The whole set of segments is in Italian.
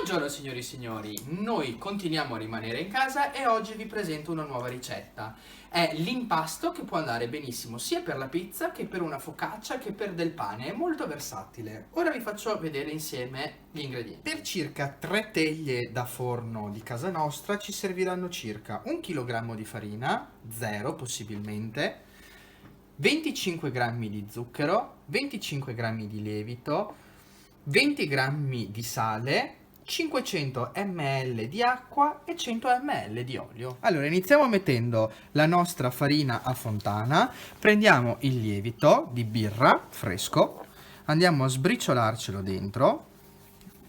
Buongiorno signori e signori, noi continuiamo a rimanere in casa e oggi vi presento una nuova ricetta. È l'impasto che può andare benissimo sia per la pizza che per una focaccia che per del pane, è molto versatile. Ora vi faccio vedere insieme gli ingredienti. Per circa 3 teglie da forno di casa nostra ci serviranno circa 1 kg di farina, 0 possibilmente, 25 g di zucchero, 25 g di lievito, 20 g di sale, 500 ml di acqua e 100 ml di olio. Allora, iniziamo mettendo la nostra farina a fontana, prendiamo il lievito di birra fresco, andiamo a sbriciolarcelo dentro,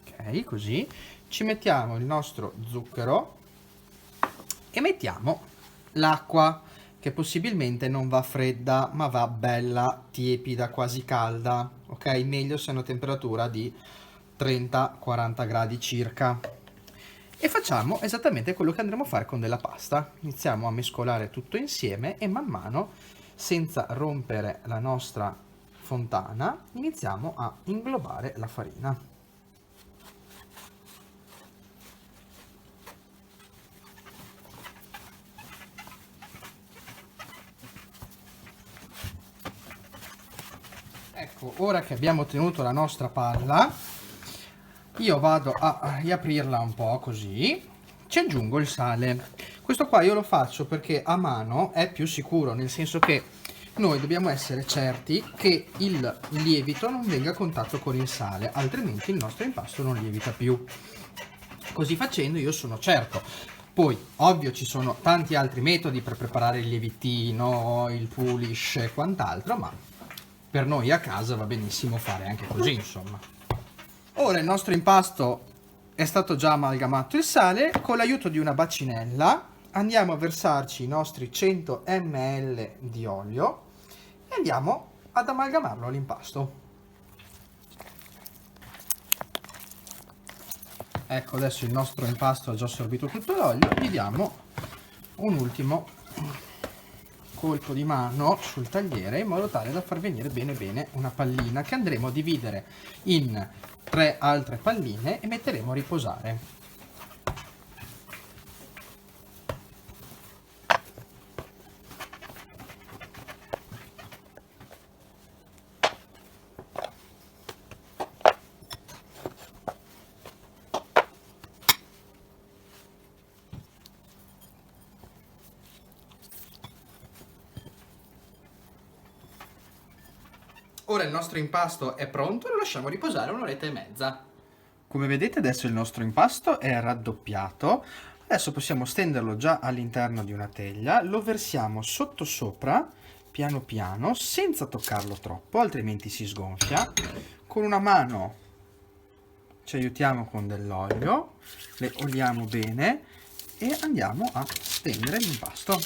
ok, così, ci mettiamo il nostro zucchero e mettiamo l'acqua, che possibilmente non va fredda, ma va bella tiepida, quasi calda, ok? Meglio se è una temperatura di 30-40 gradi circa. E facciamo esattamente quello che andremo a fare con della pasta. Iniziamo a mescolare tutto insieme e man mano, senza rompere la nostra fontana, iniziamo a inglobare la farina. Ecco, ora che abbiamo ottenuto la nostra palla, io vado a riaprirla un po' così, ci aggiungo il sale. Questo qua io lo faccio perché a mano è più sicuro, nel senso che noi dobbiamo essere certi che il lievito non venga a contatto con il sale, altrimenti il nostro impasto non lievita più. Così facendo io sono certo. Poi, ovvio, ci sono tanti altri metodi per preparare il lievitino, il pulish e quant'altro, ma per noi a casa va benissimo fare anche così, insomma. Ora il nostro impasto è stato già amalgamato il sale, con l'aiuto di una bacinella andiamo a versarci i nostri 100 ml di olio e andiamo ad amalgamarlo all'impasto. Ecco, adesso il nostro impasto ha già assorbito tutto l'olio, gli diamo un ultimo colpo di mano sul tagliere in modo tale da far venire bene una pallina che andremo a dividere in 3 altre palline e metteremo a riposare. Ora il nostro impasto è pronto e lo lasciamo riposare un'oretta e mezza. Come vedete adesso il nostro impasto è raddoppiato. Adesso possiamo stenderlo già all'interno di una teglia, lo versiamo sotto sopra, piano piano, senza toccarlo troppo, altrimenti si sgonfia. Con una mano ci aiutiamo con dell'olio, le oliamo bene e andiamo a stendere l'impasto.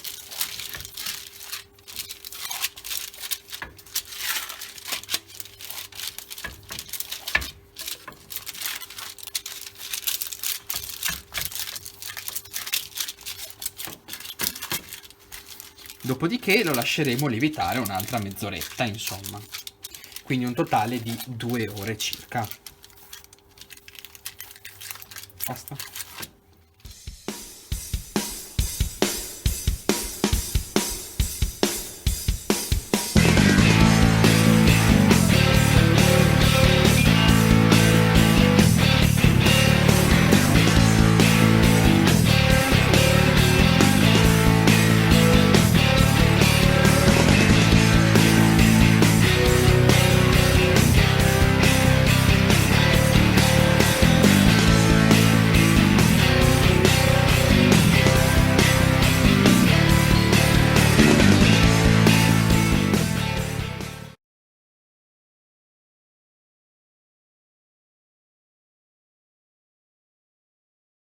Dopodiché lo lasceremo lievitare un'altra mezz'oretta, insomma. Quindi un totale di 2 ore circa. Basta.